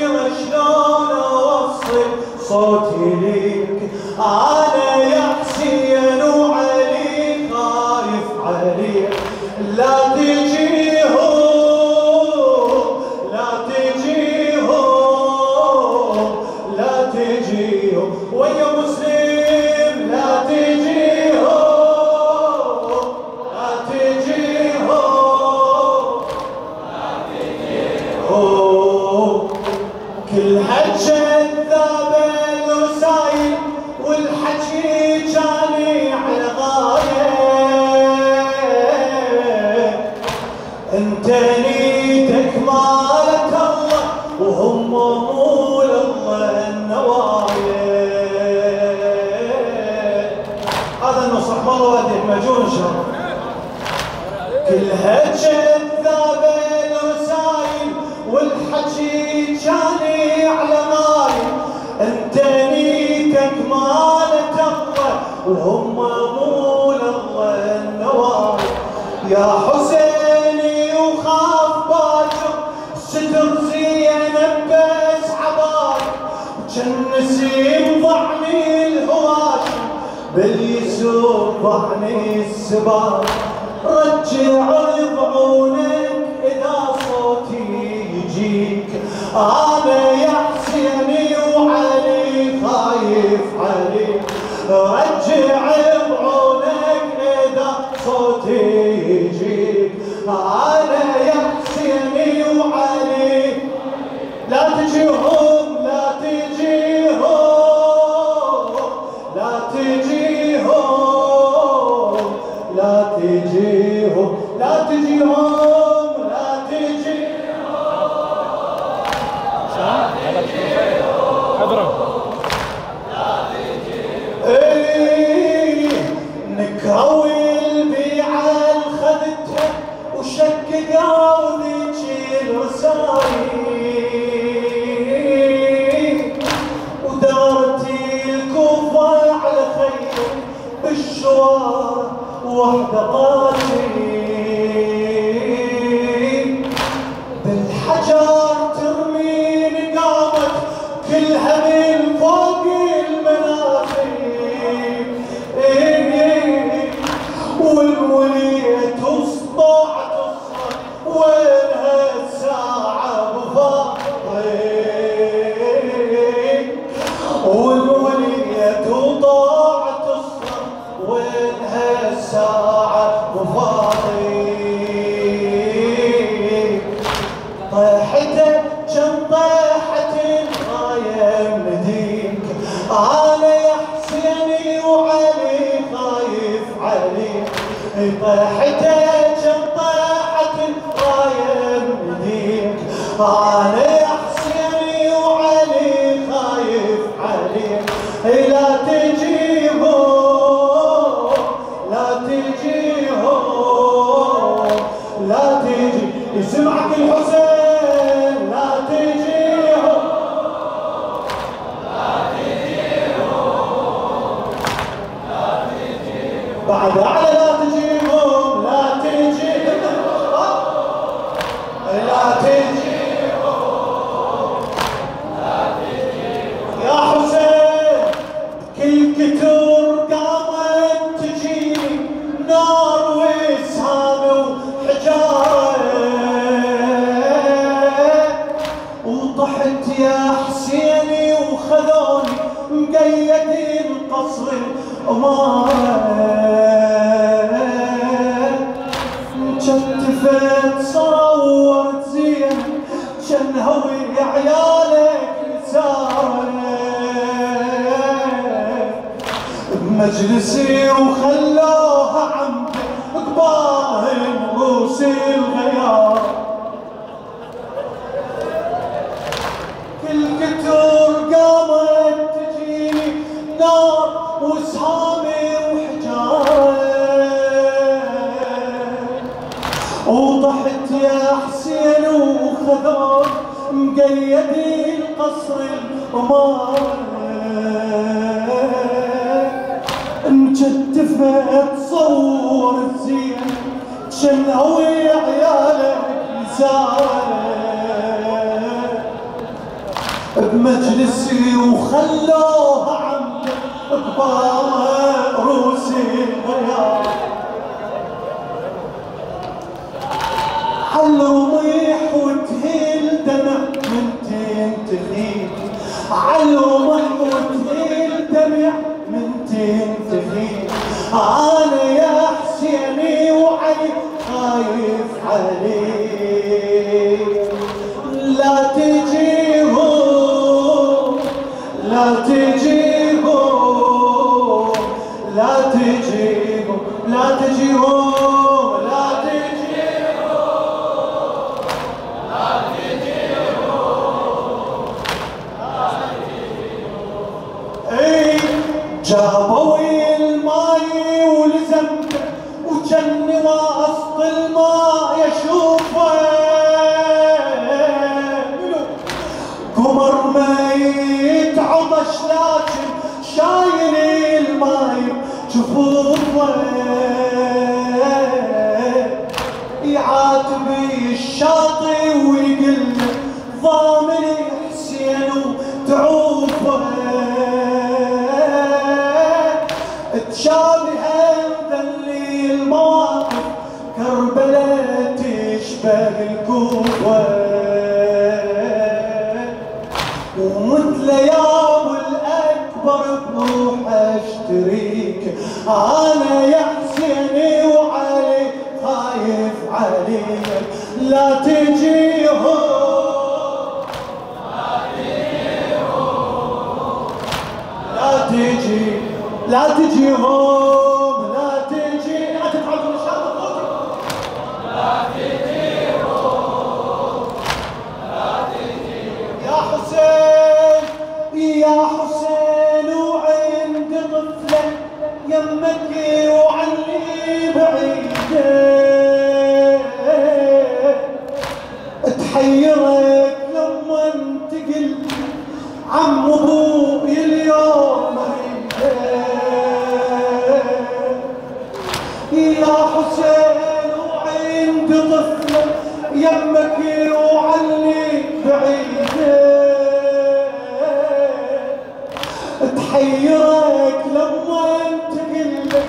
حيرة شلون اوصل صوتي ليك. انا يا حسين وعلي خايف عليك، لا تجيهم لا تجيهم لا تجيهم ويا مسلم، لا تجيهم لا تجيهم لا تجيهم. كل هالكذابة الرسايل والحكي جاني على غاية، انت نيتك مالك الله وهم مول الله النوايا. هذا النصح مرة واحدة مجنون شر. كل هالكذابة الرسايل والحكي جاني على غاية، انت نيتك مالك الله وهم مول الله النوايا. يا حسيني وخاف باكر ستر زينب بس عباك، جن نسيم ضعني الهواشم باليسوف ضعني السباك. رجع ضعونك اذا صوتي يجيك، انا يا حسيني وعلي خايف عليك. رجع بعونك اذا صوتي يجيك، انا يا حسيني وعلي. لا تجيهم لا تجيهم لا تجيهم لا تجيهم لا تجيهم لا تجيهم. نكروي البيعة الخذتها وشققوا ذيك الرسايل، ودارتي الكوفة على خير بالشوارع وحدة قاتل، بالحجر ترمين قامت كلها من فوق المناخير، والولية تصطع تصرخ وينها الساعة بفاضي، والولية تطاع تصرخ وينها الساعة بفاضي. طيحته جن طيحة الغاية مديك، انا يا حسيني وعلي خايف عليك. طيحته جن طيحة الغاية مديك، انا يا حسيني وعلي خايف عليك. لا تجيهم لا تجيهم لا تجي، يسمعك الحسين لا تجيهم لا تجيهم لا تجيهم بعد على لا تجيهم لا تجيهم لا تجيهم لا تجيهم. يا حسين كل كتور قامت تجيني نار واسهام وحجاره، وطحت يا حسيني وخذوني مقيد القصر الأمارة، مجتفت صورت زين شن هوي عيالك ساره بمجلسي وخلوها عمد قباهم روس الغيار. كل كتور قامت تجيني نار وسهامي وحجاره، وضحت يا حسين وخذون مقيدي القصر الأمارة، مجتفت صور الزين شنهوي عيالك يساره، بمجلسي وخلوها عم كبار روسي الغيار عالرميح وتهيل دمع من تنتهي عالرميح وتهيل دمع من تنتهي انا يا حسيني وعلي خايف عليك لا تجيهم لا تجيهم لا تجيهم لا تجيهم لا جابوا الماي ولزمته وجني وسط الماء يشوفه قمر ميت عطش لكن شايل الماي جفوفه يعاتب الشاطئ ويقول ضامن حسين وتعوفه تشابه ذلي المواقف كربلاء تشبه الكوفة ومثل يا ابو الاكبر بروح اشتريك انا يا حسيني وعلي خايف عليك لا تجيهم لا تجي لا تجيهم لا تجي لا تفعلوا الشر لا تجيهم لا تجي يا حسين يا حسين وعند طفلة يمك وعني بعيدة تحيرك لما انتقل عم ابوي اليوم يا حسين وعند طفلة يمك وعني بعيدة تحيرك لما انتقلك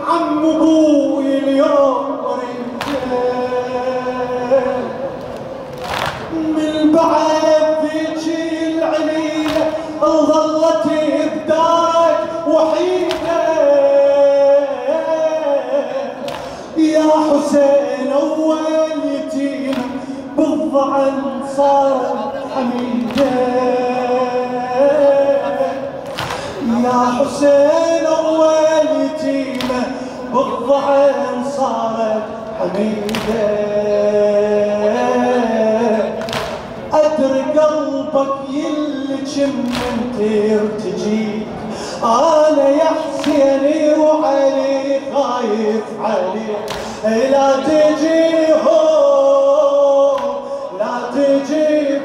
عم ابوي اليوم مريضة من بعد ذيجي العليلة ظلت بدارك وحيدة يا حسين اول يتيم بالضعن صارت حميدة يا حسين اول يتيمة بالضعن صارت حميدة ادري قلبك يلجم من ترتجيك انا يا حسيني وعلي خايف عليك لا تجيهم لا تجيهم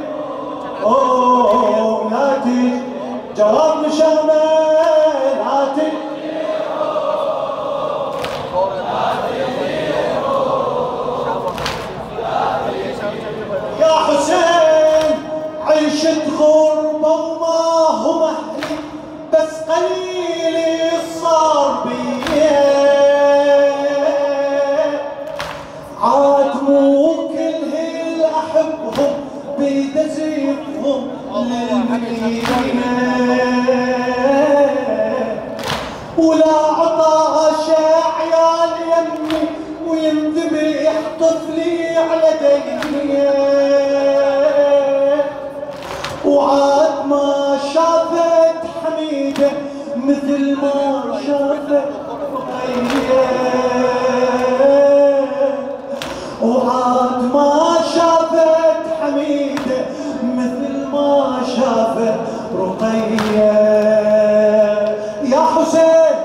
لا تجي جواب مشامل لا تجيهم يا حسين عيشت غربة وما هو مهلي بس قليل صار بيه عاد مو كل هيل احبهم بيد زيفهم للمدينة ولا عطاش عيال يمي وينذبح طفلي على ديني وعاد ما شافت حميدة مثل ما شافت رقية وعاد ما شافت حميدة مثل ما شافت رقية يا حسين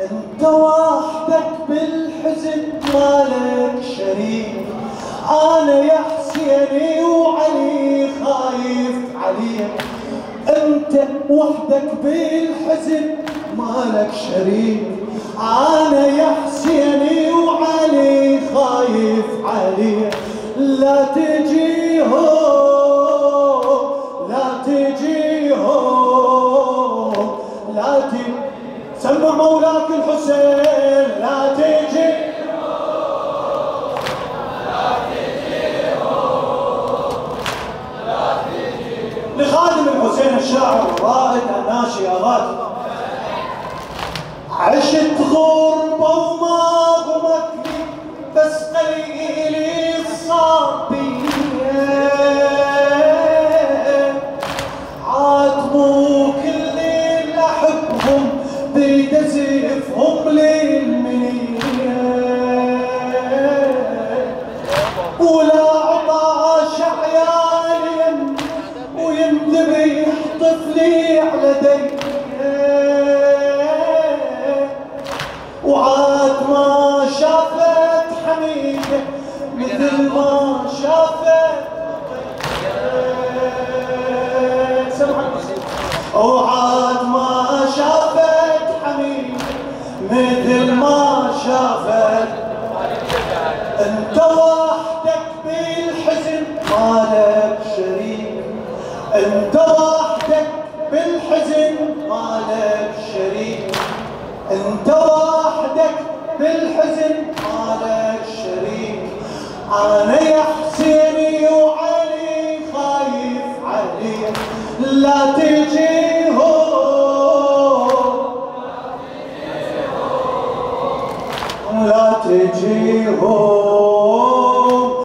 انت وحدك بالحزن مالك شريك انا يا حسيني وعلي خايف عليك انت وحدك بالحزن مالك شريك انا يا حسيني وعلي خايف عليك لا تجيهم لا تجيهم دموع مولاك الحسين لا تجي لخادم الحسين الشاعر الرائد الناشي أغاد. عشت غربة وما غمتني بس قليلي الصابية، عاد مو كل اللي أحبهم بيد أزفهم للمنية، ولا عطاش عيالي ويندبح طفلي على دي، وعاد ما شافت حميدة مثل ما شافت، وعاد ما شافت حميدة مثل ما شافت. انت وحدك بالحزن مالك شريك، انت وحدك بالحزن مالك شريك، انت وحدك بالحزن مالك شريك. انا يا حسيني وعلي خايف عليك لا تجي هون لا تجي هون.